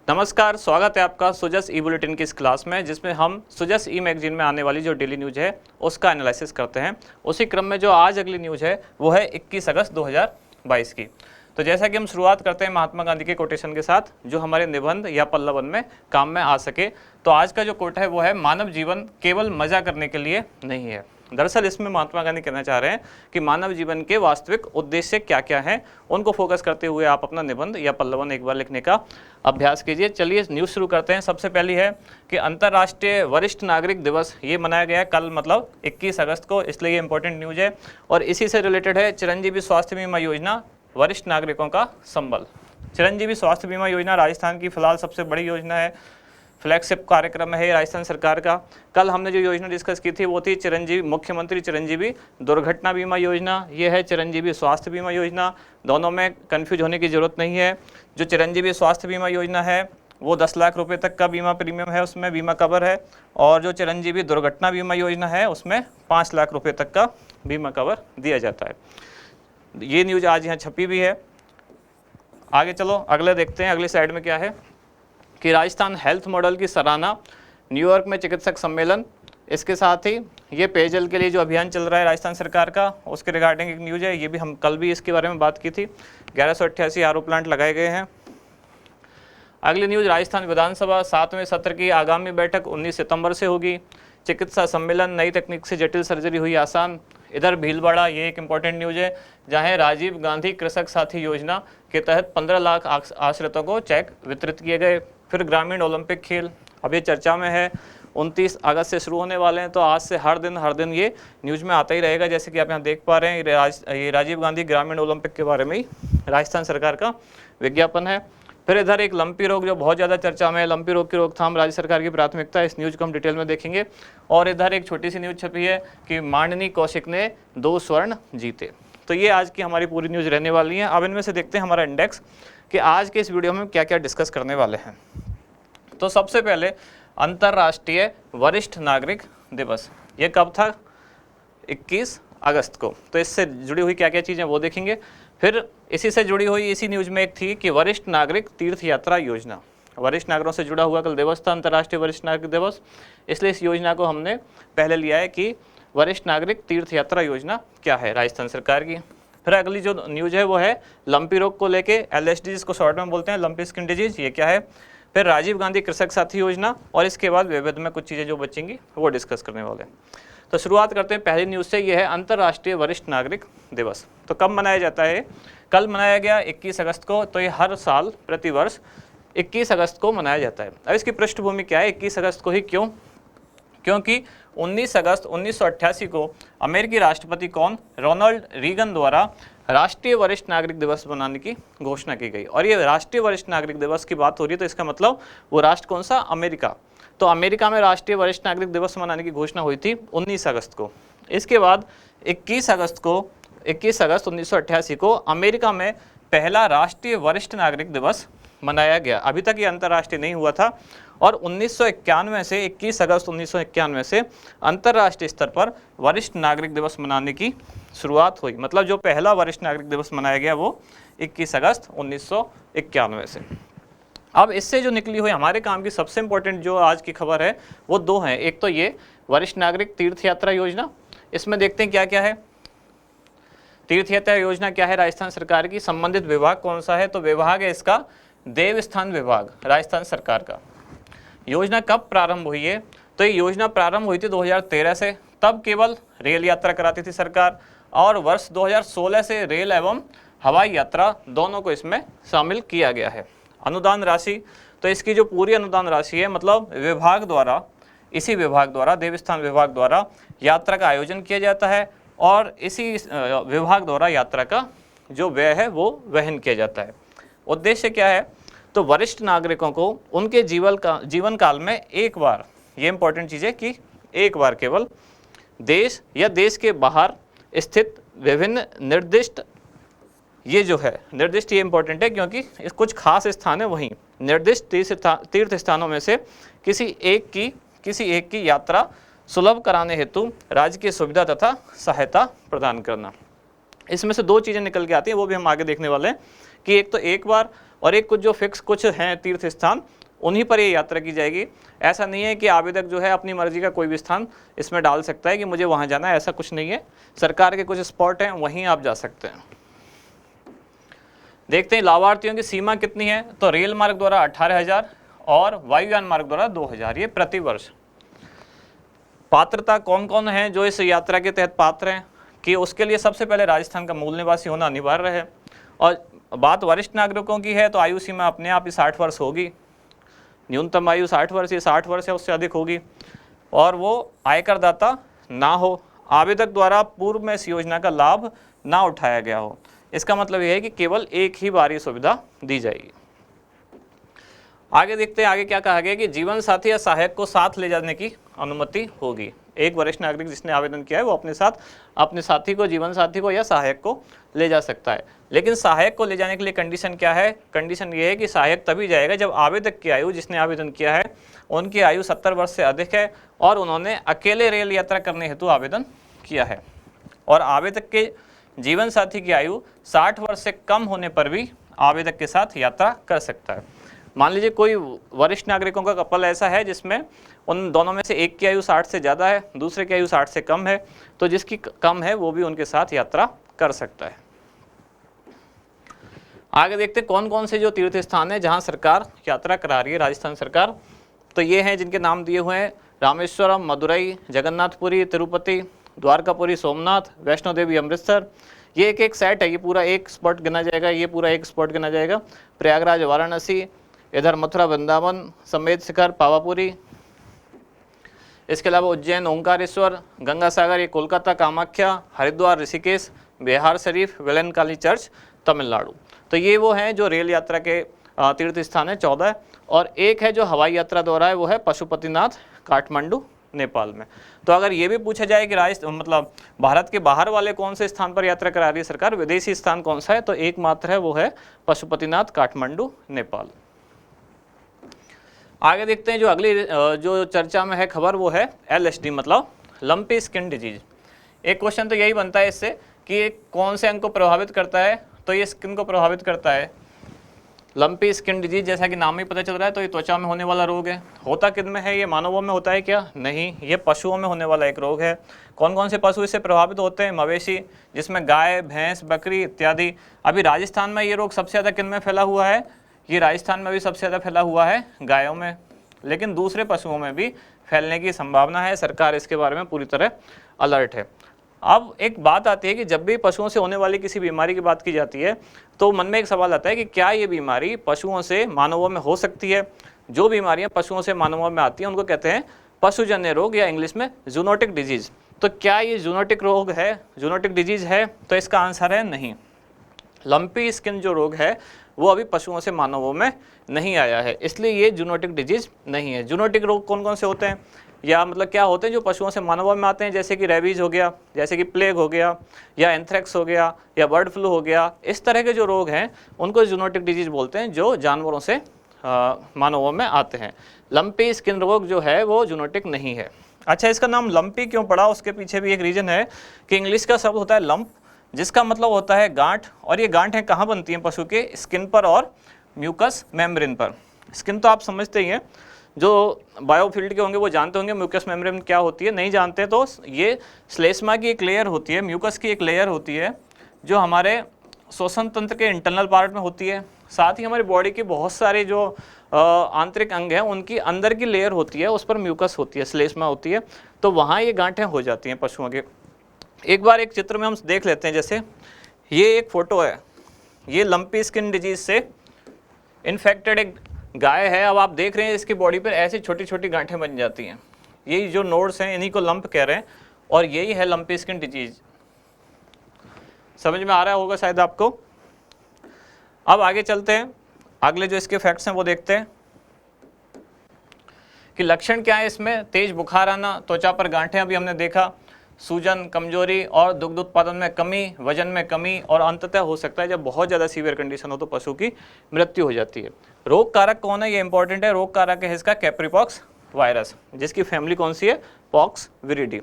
नमस्कार, स्वागत है आपका सुजस ई बुलेटिन की इस क्लास में, जिसमें हम सुजस ई मैगजीन में आने वाली जो डेली न्यूज़ है उसका एनालिसिस करते हैं। उसी क्रम में जो आज अगली न्यूज़ है वो है 21 अगस्त 2022 की। तो जैसा कि हम शुरुआत करते हैं महात्मा गांधी के कोटेशन के साथ, जो हमारे निबंध या पल्लवन में काम में आ सके। तो आज का जो कोट है वो है, मानव जीवन केवल मजा करने के लिए नहीं है। दरअसल इसमें महात्मा गांधी कहना चाह रहे हैं कि मानव जीवन के वास्तविक उद्देश्य क्या क्या हैं, उनको फोकस करते हुए आप अपना निबंध या पल्लवन एक बार लिखने का अभ्यास कीजिए। चलिए न्यूज़ शुरू करते हैं। सबसे पहली है कि अंतर्राष्ट्रीय वरिष्ठ नागरिक दिवस ये मनाया गया है कल, मतलब 21 अगस्त को, इसलिए ये इंपॉर्टेंट न्यूज़ है। और इसी से रिलेटेड है चिरंजीवी स्वास्थ्य बीमा योजना, वरिष्ठ नागरिकों का संबल। चिरंजीवी स्वास्थ्य बीमा योजना राजस्थान की फिलहाल सबसे बड़ी योजना है, फ्लैगशिप कार्यक्रम है राजस्थान सरकार का। कल हमने जो योजना डिस्कस की थी वो थी चिरंजीवी मुख्यमंत्री चिरंजीवी दुर्घटना बीमा योजना, ये है चिरंजीवी स्वास्थ्य बीमा योजना। दोनों में कन्फ्यूज होने की ज़रूरत नहीं है। जो चिरंजीवी स्वास्थ्य बीमा योजना है वो 10 लाख रुपए तक का बीमा प्रीमियम है, उसमें बीमा कवर है। और जो चिरंजीवी दुर्घटना बीमा योजना है उसमें 5 लाख रुपये तक का बीमा कवर दिया जाता है। ये न्यूज़ आज यहाँ छपी भी है। आगे चलो अगले देखते हैं, अगली साइड में क्या है कि राजस्थान हेल्थ मॉडल की सराहना, न्यूयॉर्क में चिकित्सक सम्मेलन। इसके साथ ही ये पेयजल के लिए जो अभियान चल रहा है राजस्थान सरकार का, उसके रिगार्डिंग एक न्यूज़ है। ये भी हम कल भी इसके बारे में बात की थी। 1188 आरओ प्लांट लगाए गए हैं। अगली न्यूज़, राजस्थान विधानसभा 7वें सत्र की आगामी बैठक 19 सितंबर से होगी। चिकित्सा सम्मेलन, नई तकनीक से जटिल सर्जरी हुई आसान। इधर भीलवाड़ा, ये एक इम्पॉर्टेंट न्यूज़ है, जहां राजीव गांधी कृषक साथी योजना के तहत 15 लाख आश्रितों को चेक वितरित किए गए। फिर ग्रामीण ओलंपिक खेल, अब ये चर्चा में है, 29 अगस्त से शुरू होने वाले हैं। तो आज से हर दिन ये न्यूज़ में आता ही रहेगा। जैसे कि आप यहाँ देख पा रहे हैं, ये राजीव गांधी ग्रामीण ओलंपिक के बारे में ही राजस्थान सरकार का विज्ञापन है। फिर इधर एक लंपी रोग जो बहुत ज़्यादा चर्चा में है, लंपी रोग की रोकथाम राज्य सरकार की प्राथमिकता है। इस न्यूज़ को हम डिटेल में देखेंगे। और इधर एक छोटी सी न्यूज़ छपी है कि माननीय कौशिक ने 2 स्वर्ण जीते। तो ये आज की हमारी पूरी न्यूज़ रहने वाली है। अब इनमें से देखते हैं हमारा इंडेक्स कि आज के इस वीडियो में क्या क्या डिस्कस करने वाले हैं। तो सबसे पहले अंतर्राष्ट्रीय वरिष्ठ नागरिक दिवस, ये कब था? 21 अगस्त को। तो इससे जुड़ी हुई क्या क्या चीज़ें वो देखेंगे। फिर इसी से जुड़ी हुई इसी न्यूज़ में एक थी कि वरिष्ठ नागरिक तीर्थ यात्रा योजना, वरिष्ठ नागरिकों से जुड़ा हुआ कल दिवस था, अंतर्राष्ट्रीय वरिष्ठ नागरिक दिवस। इसलिए इस योजना को हमने पहले लिया है कि वरिष्ठ नागरिक तीर्थ यात्रा योजना क्या है राजस्थान सरकार की। फिर अगली जो न्यूज़ है वो है लंपी रोग को लेके, LSD जिसको शॉर्ट में बोलते हैं, लंपी स्किन डिजीज, ये क्या है। फिर राजीव गांधी कृषक साथी योजना, और इसके बाद विविध में कुछ चीज़ें जो बचेंगी वो डिस्कस करने वाले हैं। तो शुरुआत करते हैं पहली न्यूज़ से। ये है अंतर्राष्ट्रीय वरिष्ठ नागरिक दिवस। तो कब मनाया जाता है? कल मनाया गया 21 अगस्त को। तो ये हर साल प्रतिवर्ष 21 अगस्त को मनाया जाता है। अब इसकी पृष्ठभूमि क्या है, 21 अगस्त को ही क्यों? क्योंकि 19 अगस्त 1988 को अमेरिकी राष्ट्रपति कौन, रोनाल्ड रीगन द्वारा राष्ट्रीय वरिष्ठ नागरिक दिवस बनाने की घोषणा की गई। और ये राष्ट्रीय वरिष्ठ नागरिक दिवस की बात हो रही है, तो इसका मतलब वो राष्ट्र कौन सा? अमेरिका। तो अमेरिका में राष्ट्रीय वरिष्ठ नागरिक दिवस मनाने की घोषणा हुई थी 19 अगस्त को। इसके बाद 21 अगस्त 1988 को अमेरिका में पहला राष्ट्रीय वरिष्ठ नागरिक दिवस मनाया गया। अभी तक ये अंतर्राष्ट्रीय नहीं हुआ था। और 1991 से 21 अगस्त 1991 से अंतर्राष्ट्रीय स्तर पर वरिष्ठ नागरिक दिवस मनाने की शुरुआत हुई। मतलब जो पहला वरिष्ठ नागरिक दिवस मनाया गया वो 21 अगस्त 1991 से। अब इससे जो निकली हुई हमारे काम की सबसे इम्पोर्टेंट जो आज की खबर है वो 2 हैं। एक तो ये वरिष्ठ नागरिक तीर्थ यात्रा योजना, इसमें देखते हैं क्या क्या है। तीर्थ यात्रा योजना क्या है राजस्थान सरकार की, संबंधित विभाग कौन सा है? तो विभाग है इसका देवस्थान विभाग, राजस्थान सरकार का। योजना कब प्रारंभ हुई है? तो ये योजना प्रारंभ हुई थी 2013 से, तब केवल रेल यात्रा कराती थी सरकार। और वर्ष 2016 से रेल एवं हवाई यात्रा दोनों को इसमें शामिल किया गया है। अनुदान राशि, तो इसकी जो पूरी अनुदान राशि है, मतलब विभाग द्वारा, इसी विभाग द्वारा, देवस्थान विभाग द्वारा यात्रा का आयोजन किया जाता है और इसी विभाग द्वारा यात्रा का जो व्यय है वो वहन किया जाता है। उद्देश्य क्या है? तो वरिष्ठ नागरिकों को उनके जीवन काल में एक बार, ये इंपॉर्टेंट चीज़ है कि एक बार केवल देश या देश के बाहर स्थित विभिन्न निर्दिष्ट, ये जो है निर्दिष्ट, ये इंपॉर्टेंट है क्योंकि कुछ खास स्थान है, वहीं निर्दिष्ट तीर्थ स्थानों में से किसी एक की यात्रा सुलभ कराने हेतु राज्य की सुविधा तथा सहायता प्रदान करना। इसमें से 2 चीज़ें निकल के आती हैं, वो भी हम आगे देखने वाले हैं कि एक तो एक बार और एक कुछ जो फिक्स कुछ हैं तीर्थ स्थान, उन्हीं पर ये यात्रा की जाएगी। ऐसा नहीं है कि आवेदक जो है अपनी मर्जी का कोई भी स्थान इसमें डाल सकता है कि मुझे वहाँ जाना है, ऐसा कुछ नहीं है। सरकार के कुछ स्पॉट हैं, वहीं आप जा सकते हैं। देखते हैं लाभार्थियों की सीमा कितनी है। तो रेल मार्ग द्वारा 18,000 और वायुयान मार्ग द्वारा 2,000, ये प्रति वर्ष। पात्रता कौन कौन है जो इस यात्रा के तहत पात्र हैं, कि उसके लिए सबसे पहले राजस्थान का मूल निवासी होना अनिवार्य है। और बात वरिष्ठ नागरिकों की है तो आयु सीमा अपने आप ही 60 वर्ष होगी, न्यूनतम आयु 60 वर्ष, ये 60 वर्ष है उससे अधिक होगी। और वो आयकर दाता ना हो, आवेदक द्वारा पूर्व में इस योजना का लाभ ना उठाया गया हो। इसका मतलब यह है कि केवल एक ही बार ये सुविधा दी जाएगी। आगे देखते हैं, आगे क्या कहा गया कि जीवन साथी या सहायक को साथ ले जाने की अनुमति होगी। एक वरिष्ठ नागरिक जिसने आवेदन किया है वो अपने साथ अपने साथी को, जीवन साथी को या सहायक को ले जा सकता है। लेकिन सहायक को ले जाने के लिए कंडीशन क्या है? कंडीशन ये है कि सहायक तभी जाएगा जब आवेदक की आयु, जिसने आवेदन किया है उनकी आयु 70 वर्ष से अधिक है और उन्होंने अकेले रेल यात्रा करने हेतु आवेदन किया है, और आवेदक के जीवन साथी की आयु 60 वर्ष से कम होने पर भी आवेदक के साथ यात्रा कर सकता है। मान लीजिए कोई वरिष्ठ नागरिकों का कपल ऐसा है जिसमें उन दोनों में से एक की आयु 60 से ज़्यादा है, दूसरे की आयु 60 से कम है, तो जिसकी कम है वो भी उनके साथ यात्रा कर सकता है। आगे देखते हैं कौन कौन से जो तीर्थ स्थान है जहां सरकार यात्रा करा रही है, राजस्थान सरकार। तो ये हैं जिनके नाम दिए हुए हैं: रामेश्वरम, मदुरई, जगन्नाथपुरी, तिरुपति, द्वारकापुरी, सोमनाथ, वैष्णो देवी, अमृतसर। ये एक एक सेट है, ये पूरा एक स्पॉट गिना जाएगा, ये पूरा एक स्पॉट गिना जाएगा। प्रयागराज, वाराणसी, इधर मथुरा, वृंदावन, समेत शिखर, पावापुरी। इसके अलावा उज्जैन, ओंकारेश्वर, गंगा सागर, ये कोलकाता, कामाख्या, हरिद्वार, ऋषिकेश, बिहार शरीफ, वेलनकाली चर्च, तमिलनाडु। तो ये वो हैं जो रेल यात्रा के तीर्थ स्थान है 14। और एक है जो हवाई यात्रा द्वारा है, वो है पशुपतिनाथ, काठमांडू, नेपाल में। तो अगर ये भी पूछा जाए कि मतलब भारत के बाहर वाले कौन से स्थान पर यात्रा करा रही है सरकार, विदेशी स्थान कौन सा है, तो एकमात्र है वो है पशुपतिनाथ, काठमांडू, नेपाल। आगे देखते हैं जो अगली जो चर्चा में है खबर, वो है LSD मतलब लंपी स्किन डिजीज। एक क्वेश्चन तो यही बनता है इससे कि कौन से अंग को प्रभावित करता है, तो ये स्किन को प्रभावित करता है। लंपी स्किन डिजीज, जैसा कि नाम ही पता चल रहा है, तो ये त्वचा में होने वाला रोग है। होता किन में है? ये मानवों में होता है क्या? नहीं, ये पशुओं में होने वाला एक रोग है। कौन कौन से पशु इससे प्रभावित होते हैं? मवेशी, जिसमें गाय, भैंस, बकरी इत्यादि। अभी राजस्थान में ये रोग सबसे ज़्यादा किन में फैला हुआ है? ये राजस्थान में भी सबसे ज़्यादा फैला हुआ है गायों में, लेकिन दूसरे पशुओं में भी फैलने की संभावना है। सरकार इसके बारे में पूरी तरह अलर्ट है। अब एक बात आती है कि जब भी पशुओं से होने वाली किसी बीमारी की बात की जाती है तो मन में एक सवाल आता है कि क्या ये बीमारी पशुओं से मानवों में हो सकती है? जो बीमारियां पशुओं से मानवों में आती हैं उनको कहते हैं पशुजन्य रोग या इंग्लिश में जूनोटिक डिजीज। तो क्या ये जूनोटिक रोग है, जूनोटिक डिजीज है? तो इसका आंसर है नहीं। लंपी स्किन जो रोग है वो अभी पशुओं से मानवों में नहीं आया है, इसलिए ये जूनोटिक डिजीज नहीं है। जूनोटिक रोग कौन कौन से होते हैं, या मतलब क्या होते हैं जो पशुओं से मानवों में आते हैं? जैसे कि रेबीज हो गया, जैसे कि प्लेग हो गया, या एंथ्रेक्स हो गया, या बर्ड फ्लू हो गया। इस तरह के जो रोग हैं उनको जूनोटिक डिजीज बोलते हैं, जो जानवरों से मानवों में आते हैं। लंपी स्किन रोग जो है वो जूनोटिक नहीं है। अच्छा, इसका नाम लंपी क्यों पड़ा? उसके पीछे भी एक रीज़न है कि इंग्लिश का शब्द होता है लंप, जिसका मतलब होता है गांठ। और ये गांठें कहाँ बनती हैं? पशु के स्किन पर और म्यूकस मेम्ब्रेन पर। स्किन तो आप समझते ही हैं, जो बायोफील्ड के होंगे वो जानते होंगे म्यूकस मेम्ब्रेन क्या होती है। नहीं जानते तो ये श्लेष्मा की एक लेयर होती है, म्यूकस की एक लेयर होती है जो हमारे श्वसन तंत्र के इंटरनल पार्ट में होती है। साथ ही हमारी बॉडी के बहुत सारे जो आंतरिक अंग हैं उनकी अंदर की लेयर होती है, उस पर म्यूकस होती है, श्लेष्मा होती है। तो वहाँ ये गांठें हो जाती हैं पशुओं के। एक बार एक चित्र में हम देख लेते हैं, जैसे ये एक फोटो है, ये लंपी स्किन डिजीज से इन्फेक्टेड एक गाय है। अब आप देख रहे हैं इसकी बॉडी पर ऐसी छोटी छोटी गांठें बन जाती हैं, यही जो नोड्स हैं इन्हीं को लंप कह रहे हैं, और यही है लंपी स्किन डिजीज। समझ में आ रहा होगा शायद आपको। अब आगे चलते हैं, अगले जो इसके फैक्ट्स हैं वो देखते हैं कि लक्षण क्या है इसमें। तेज बुखार आना, त्वचा पर गांठें अभी हमने देखा, सूजन, कमजोरी और दुग्ध उत्पादन में कमी, वजन में कमी, और अंततः हो सकता है जब बहुत ज़्यादा सीवियर कंडीशन हो तो पशु की मृत्यु हो जाती है। रोग कारक कौन है? ये इंपॉर्टेंट है। रोग कारक है इसका कैप्रीपॉक्स वायरस, जिसकी फैमिली कौन सी है? Pox viride.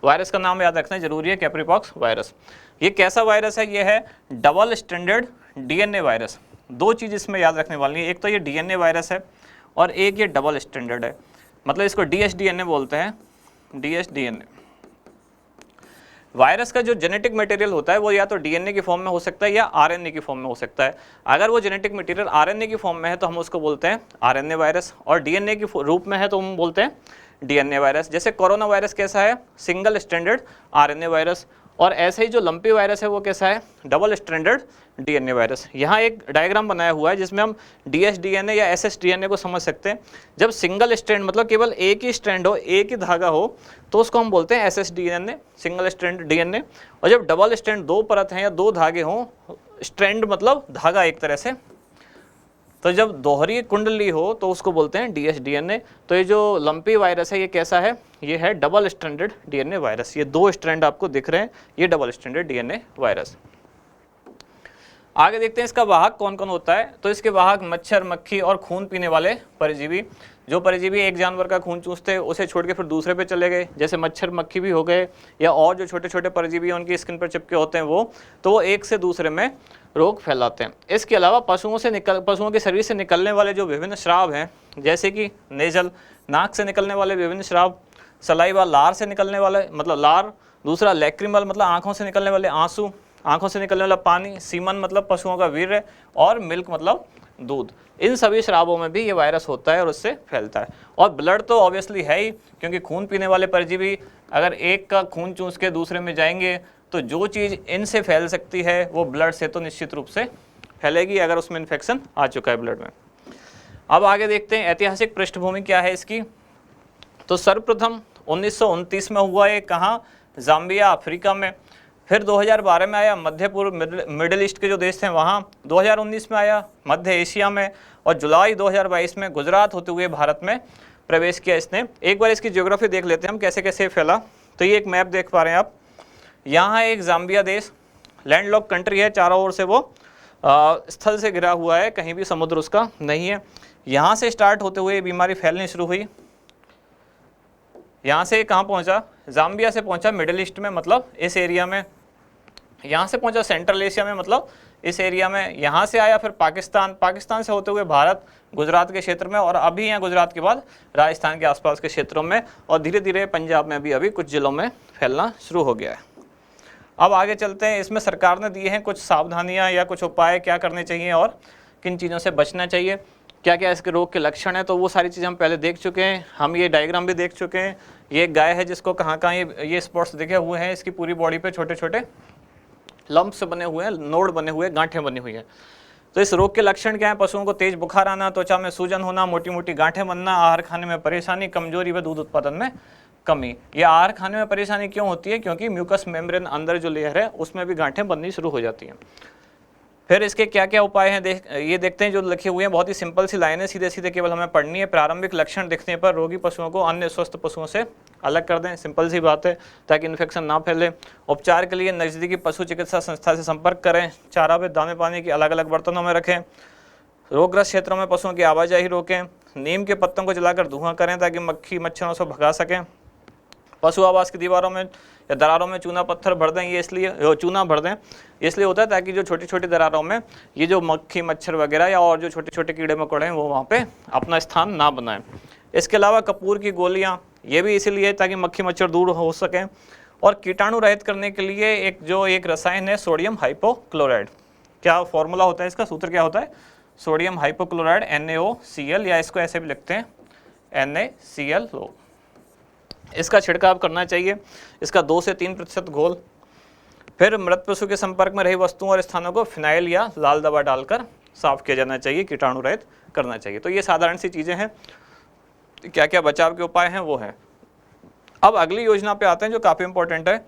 वायरस का नाम याद रखना जरूरी है, कैप्रीपॉक्स वायरस। ये कैसा वायरस है? ये है डबल स्टैंडर्ड DNA वायरस। दो चीज़ इसमें याद रखने वाली है, एक तो ये डीएनए वायरस है और एक ये डबल स्टैंडर्ड है, मतलब इसको डीएसडीएनए बोलते हैं, डीएसडीएनए। वायरस का जो जेनेटिक मटेरियल होता है वो या तो डीएनए की फॉर्म में हो सकता है या आरएनए की फॉर्म में हो सकता है। अगर वो जेनेटिक मटेरियल आरएनए की फॉर्म में है तो हम उसको बोलते हैं आरएनए वायरस, और डीएनए की रूप में है तो हम बोलते हैं डीएनए वायरस। जैसे कोरोना वायरस कैसा है, सिंगल स्ट्रैंडेड आरएनए वायरस, और ऐसे ही जो लंपी वायरस है वो कैसा है, डबल स्ट्रैंडेड डीएनए वायरस। यहाँ एक डायग्राम बनाया हुआ है जिसमें हम डीएसडीएनए या एसएसडीएनए को समझ सकते हैं। जब सिंगल स्ट्रैंड मतलब केवल एक ही स्ट्रैंड हो, एक ही धागा हो, तो उसको हम बोलते हैं एसएसडीएनए, सिंगल स्ट्रैंड डीएनए। और जब डबल स्ट्रैंड, दो परत हैं या दो धागे हों, स्ट्रैंड मतलब धागा एक तरह से, तो जब दोहरी कुंडली हो तो उसको बोलते हैं डीएसडीएनए। तो ये जो लंपी वायरस है ये कैसा है, ये है डबल स्ट्रैंडेड डीएनए वायरस। ये दो स्ट्रैंड आपको दिख रहे हैं, ये डबल स्ट्रैंडेड डीएनए वायरस। आगे देखते हैं इसका वाहक कौन कौन होता है। तो इसके वाहक मच्छर, मक्खी और खून पीने वाले परजीवी। जो परजीवी एक जानवर का खून चूसते हैं उसे छोड़ के फिर दूसरे पे चले गए, जैसे मच्छर मक्खी भी हो गए, या और जो छोटे छोटे परजीवी उनकी स्किन पर चिपके होते हैं वो, तो वो एक से दूसरे में रोग फैलाते हैं। इसके अलावा पशुओं के शरीर से निकलने वाले जो विभिन्न स्राव हैं, जैसे कि नेजल, नाक से निकलने वाले विभिन्न स्राव, सलाइवा, लार से निकलने वाले मतलब लार, दूसरा लैक्रिमल मतलब आँखों से निकलने वाले आंसू, आंखों से निकलने वाला पानी, सीमन मतलब पशुओं का वीर्य, और मिल्क मतलब दूध, इन सभी श्रावों में भी ये वायरस होता है और उससे फैलता है। और ब्लड तो ऑब्वियसली है ही, क्योंकि खून पीने वाले परजीवी अगर एक का खून चूस के दूसरे में जाएंगे तो जो चीज़ इनसे फैल सकती है वो ब्लड से तो निश्चित रूप से फैलेगी, अगर उसमें इन्फेक्शन आ चुका है ब्लड में। अब आगे देखते हैं ऐतिहासिक पृष्ठभूमि क्या है इसकी। तो सर्वप्रथम 1929 में हुआ ये, कहाँ, जाम्बिया अफ्रीका में। फिर 2012 में आया मध्य पूर्व मिडिल ईस्ट के जो देश थे वहाँ, 2019 में आया मध्य एशिया में, और जुलाई 2022 में गुजरात होते हुए भारत में प्रवेश किया इसने। एक बार इसकी ज्योग्राफी देख लेते हैं हम कैसे कैसे फैला। तो ये एक मैप देख पा रहे हैं आप, यहाँ एक जाम्बिया देश, लैंडलॉक कंट्री है, चारों ओर से वो स्थल से घिरा हुआ है, कहीं भी समुद्र उसका नहीं है। यहाँ से स्टार्ट होते हुए बीमारी फैलनी शुरू हुई। यहाँ से कहाँ पहुँचा, जाम्बिया से पहुँचा मिडिल ईस्ट में, मतलब इस एरिया में। यहाँ से पहुँचा सेंट्रल एशिया में, मतलब इस एरिया में। यहाँ से आया फिर पाकिस्तान, पाकिस्तान से होते हुए भारत, गुजरात के क्षेत्र में, और अभी यहाँ गुजरात के बाद राजस्थान के आसपास के क्षेत्रों में, और धीरे धीरे पंजाब में भी अभी कुछ जिलों में फैलना शुरू हो गया है। अब आगे चलते हैं, इसमें सरकार ने दिए हैं कुछ सावधानियाँ या कुछ उपाय, क्या करने चाहिए और किन चीज़ों से बचना चाहिए, क्या क्या इसके रोग के लक्षण हैं। तो वो सारी चीज़ें हम पहले देख चुके हैं, हम ये डायग्राम भी देख चुके हैं। ये एक गाय है जिसको कहाँ कहाँ ये स्पॉट्स दिखे हुए हैं, इसकी पूरी बॉडी पे छोटे छोटे लंप्स बने हुए हैं, नोड बने हुए, गांठें बनी हुई हैं। तो इस रोग के लक्षण क्या है, पशुओं को तेज बुखार आना, त्वचा में सूजन होना, मोटी मोटी गांठें बनना, आहार खाने में परेशानी, कमजोरी व दूध उत्पादन में कमी। ये आहार खाने में परेशानी क्यों होती है, क्योंकि म्यूकस मेम्ब्रेन अंदर जो लेयर है उसमें भी गांठें बननी शुरू हो जाती हैं। फिर इसके क्या क्या उपाय हैं ये देखते हैं, जो लिखे हुए हैं बहुत ही सिंपल सी लाइनें, सीधे सीधे केवल हमें पढ़नी है। प्रारंभिक लक्षण दिखने पर रोगी पशुओं को अन्य स्वस्थ पशुओं से अलग कर दें, सिंपल सी बात है, ताकि इन्फेक्शन ना फैले। उपचार के लिए नज़दीकी पशु चिकित्सा संस्था से संपर्क करें। चारा व दाने पानी की अलग अलग बर्तनों में रखें। रोगग्रस्त क्षेत्रों में पशुओं की आवाजाही रोकें। नीम के पत्तों को जलाकर धुआं करें ताकि मक्खी मच्छरों से भगा सकें। पशु आवास की दीवारों में या दरारों में चूना पत्थर भर दें, ये इसलिए चूना भर दें इसलिए होता है ताकि जो छोटी छोटी दरारों में ये जो मक्खी मच्छर वगैरह या और जो छोटे छोटे कीड़े मकोड़े हैं वो वहाँ पे अपना स्थान ना बनाएं। इसके अलावा कपूर की गोलियाँ, ये भी इसीलिए ताकि मक्खी मच्छर दूर हो सकें। और कीटाणु रहित करने के लिए एक रसायन है सोडियम हाइपोक्लोराइड। क्या फॉर्मूला होता है इसका, सूत्र क्या होता है, सोडियम हाइपोक्लोराइड NaOCl, या इसको ऐसे भी लिखते हैं NaCl। इसका छिड़काव करना चाहिए, इसका 2 से 3% घोल। फिर मृत पशु के संपर्क में रही वस्तुओं और स्थानों को फिनाइल या लाल दवा डालकर साफ किया जाना चाहिए, कीटाणु रहित करना चाहिए। तो ये साधारण सी चीज़ें हैं, क्या क्या बचाव के उपाय हैं वो हैं। अब अगली योजना पे आते हैं जो काफ़ी इंपॉर्टेंट है,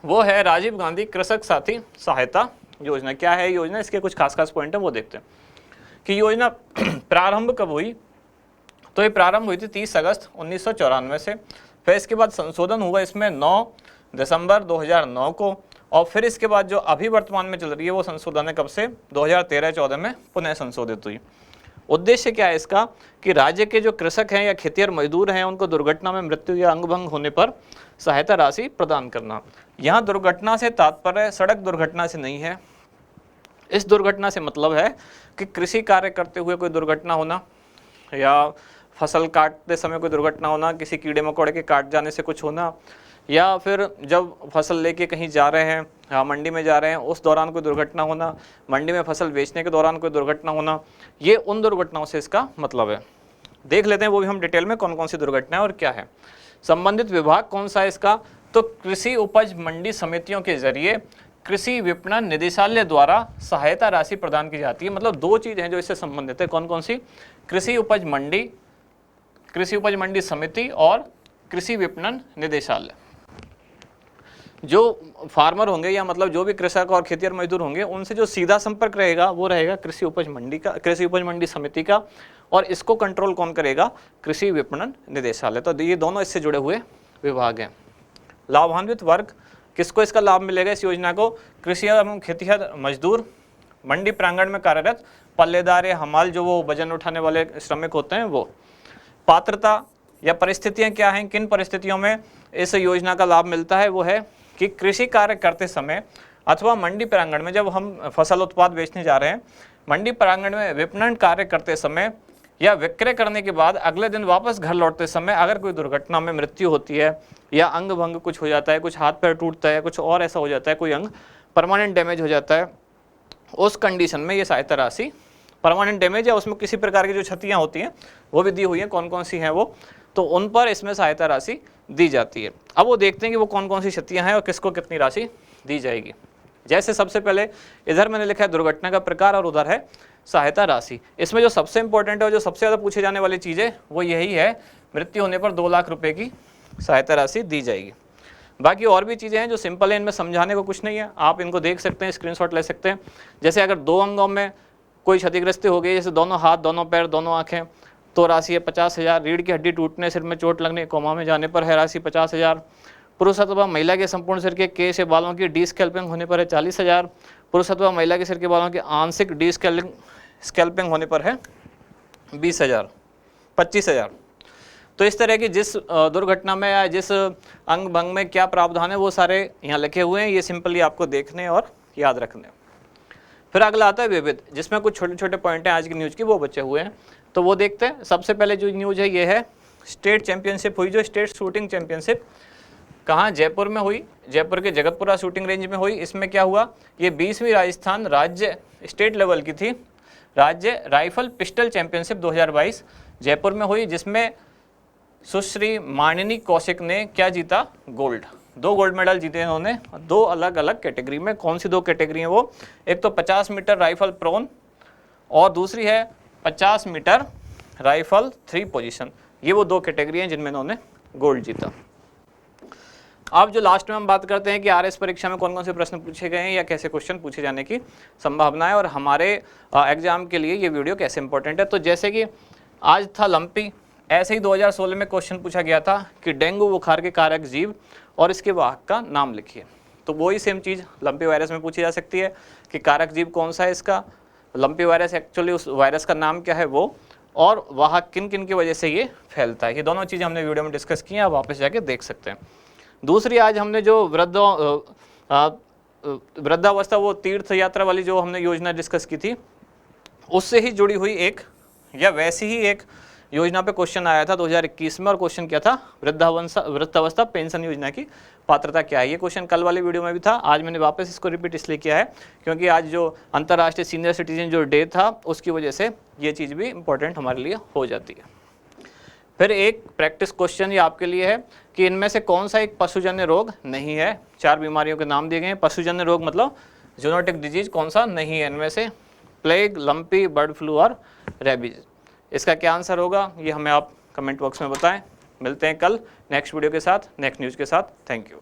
वो है राजीव गांधी कृषक साथी सहायता योजना। क्या है योजना, इसके कुछ खास पॉइंट है वो देखते हैं कि योजना प्रारंभ कब हुई। तो ये प्रारंभ हुई थी 30 अगस्त 1994 से। फिर इसके बाद संशोधन हुआ इसमें 9 दिसंबर 2009 को, और फिर इसके बाद जो अभी वर्तमान में चल रही है वो संशोधन है कब से, 2013-14 में पुनः संशोधित हुई। उद्देश्य क्या है इसका कि राज्य के जो कृषक हैं या खेतिहर मजदूर हैं उनको दुर्घटना में मृत्यु या अंग भंग होने पर सहायता राशि प्रदान करना। यहाँ दुर्घटना से तात्पर्य सड़क दुर्घटना से नहीं है, इस दुर्घटना से मतलब है कि कृषि कार्य करते हुए कोई दुर्घटना होना, या फसल काटते समय कोई दुर्घटना होना, किसी कीड़े मकोड़े के काट जाने से कुछ होना, या फिर जब फसल लेके कहीं जा रहे हैं, हाँ मंडी में जा रहे हैं, उस दौरान कोई दुर्घटना होना, मंडी में फसल बेचने के दौरान कोई दुर्घटना होना, ये उन दुर्घटनाओं से इसका मतलब है। देख लेते हैं वो भी हम डिटेल में कौन कौन सी दुर्घटनाएं और क्या है। संबंधित विभाग कौन सा है इसका, तो कृषि उपज मंडी समितियों के जरिए कृषि विपणन निदेशालय द्वारा सहायता राशि प्रदान की जाती है। मतलब दो चीज़ हैं जो इससे संबंधित है, कौन कौन सी, कृषि उपज मंडी समिति और कृषि विपणन निदेशालय। जो फार्मर होंगे या मतलब जो भी कृषक और खेतिहर मजदूर होंगे उनसे जो सीधा संपर्क रहेगा वो रहेगा कृषि उपज मंडी समिति का, और इसको कंट्रोल कौन करेगा, कृषि विपणन निदेशालय। तो ये दोनों इससे जुड़े हुए विभाग हैं। लाभान्वित वर्ग, किसको इसका लाभ मिलेगा इस योजना को, कृषि एवं खेतिहर मजदूर, मंडी प्रांगण में कार्यरत पल्लेदार या हमाल, जो वो वजन उठाने वाले श्रमिक होते हैं वो। पात्रता या परिस्थितियां क्या हैं, किन परिस्थितियों में इस योजना का लाभ मिलता है, वो है कि कृषि कार्य करते समय अथवा मंडी प्रांगण में, जब हम फसल उत्पाद बेचने जा रहे हैं, मंडी प्रांगण में विपणन कार्य करते समय या विक्रय करने के बाद अगले दिन वापस घर लौटते समय अगर कोई दुर्घटना में मृत्यु होती है या अंग भंग कुछ हो जाता है, कुछ हाथ पैर टूटता है, कुछ और ऐसा हो जाता है, कोई अंग परमानेंट डैमेज हो जाता है, उस कंडीशन में ये सहायता राशि, परमानेंट डैमेज या उसमें किसी प्रकार की जो क्षतियाँ होती हैं वो भी दी हुई हैं, कौन कौन सी हैं वो, तो उन पर इसमें सहायता राशि दी जाती है। अब वो देखते हैं कि वो कौन कौन सी क्षतियाँ हैं और किसको कितनी राशि दी जाएगी। जैसे सबसे पहले इधर मैंने लिखा है दुर्घटना का प्रकार और उधर है सहायता राशि। इसमें जो सबसे इंपॉर्टेंट है और जो सबसे ज़्यादा पूछे जाने वाली चीज़ है वो यही है, मृत्यु होने पर 2 लाख रुपए की सहायता राशि दी जाएगी। बाकी और भी चीज़ें हैं जो सिंपल है, इनमें समझाने को कुछ नहीं है, आप इनको देख सकते हैं, स्क्रीनशॉट ले सकते हैं। जैसे अगर 2 अंगों में कोई क्षतिग्रस्त हो गई, जैसे दोनों हाथ, दोनों पैर, दोनों आँखें, तो राशि है 50,000। रीढ़ की हड्डी टूटने, सिर में चोट लगने, कोमा में जाने पर है राशि 50,000। पुरुष अथवा महिला के संपूर्ण सिर के केश या बालों की डीस्कैल्पिंग होने पर है 40,000। पुरुष अथवा महिला के सिर के बालों की आंशिक डीस्कैल्पिंग होने पर है 20,000, 25,000। तो इस तरह की जिस दुर्घटना में या जिस अंग भंग में क्या प्रावधान है वो सारे यहाँ लिखे हुए हैं, ये सिंपली आपको देखने और याद रखने। फिर अगला आता है विविध, जिसमें कुछ छोटे छोटे पॉइंट हैं आज की न्यूज़ की वो बचे हुए हैं, तो वो देखते हैं। सबसे पहले जो न्यूज़ है ये है स्टेट चैंपियनशिप हुई, जो स्टेट शूटिंग चैंपियनशिप कहाँ, जयपुर में हुई, जयपुर के जगतपुरा शूटिंग रेंज में हुई। इसमें क्या हुआ, ये 20वीं राजस्थान राज्य स्टेट लेवल की थी, राज्य राइफल पिस्टल चैंपियनशिप 2022 जयपुर में हुई, जिसमें सुश्री मानिनी कौशिक ने क्या जीता, गोल्ड। 2 गोल्ड मेडल जीते इन्होंने 2 अलग अलग कैटेगरी में। कौन सी 2 कैटेगरी हैं वो, एक तो 50 मीटर राइफल प्रोन और दूसरी है 50 मीटर राइफल 3 पोजीशन। ये वो 2 कैटेगरी हैं जिनमें इन्होंने गोल्ड जीता। अब जो लास्ट में हम बात करते हैं कि आरएस परीक्षा में कौन कौन से प्रश्न पूछे गए हैं या कैसे क्वेश्चन पूछे जाने की संभावना है और हमारे एग्जाम के लिए ये वीडियो कैसे इंपॉर्टेंट है। तो जैसे कि आज था लंपी, ऐसे ही 2016 में क्वेश्चन पूछा गया था कि डेंगू बुखार के कारक जीव और इसके वाहक का नाम लिखिए। तो वही सेम चीज़ लंपी वायरस में पूछी जा सकती है कि कारक जीव कौन सा है इसका, लंपी वायरस एक्चुअली उस वायरस का नाम क्या है वो, और वाहक किन किन की वजह से ये फैलता है। ये दोनों चीज़ें हमने वीडियो में डिस्कस की हैं, आप वापस जाके देख सकते हैं। दूसरी, आज हमने जो वृद्धावस्था वो तीर्थ यात्रा वाली जो हमने योजना डिस्कस की थी, उससे ही जुड़ी हुई एक या वैसी ही एक योजना पे क्वेश्चन आया था 2021 में, और क्वेश्चन क्या था, वृद्धावस्था पेंशन योजना की पात्रता क्या है। ये क्वेश्चन कल वाली वीडियो में भी था, आज मैंने वापस इसको रिपीट इसलिए किया है क्योंकि आज जो अंतर्राष्ट्रीय सीनियर सिटीजन जो डे था उसकी वजह से ये चीज़ भी इम्पोर्टेंट हमारे लिए हो जाती है। फिर एक प्रैक्टिस क्वेश्चन ये आपके लिए है कि इनमें से कौन सा एक पशुजन्य रोग नहीं है। 4 बीमारियों के नाम दिए गए हैं। पशुजन्य रोग मतलब जूनोटिक डिजीज कौन सा नहीं है इनमें से, प्लेग, लंपी, बर्ड फ्लू और रेबीज। इसका क्या आंसर होगा ये हमें आप कमेंट बॉक्स में बताएं। मिलते हैं कल नेक्स्ट वीडियो के साथ, नेक्स्ट न्यूज़ के साथ। Thank you.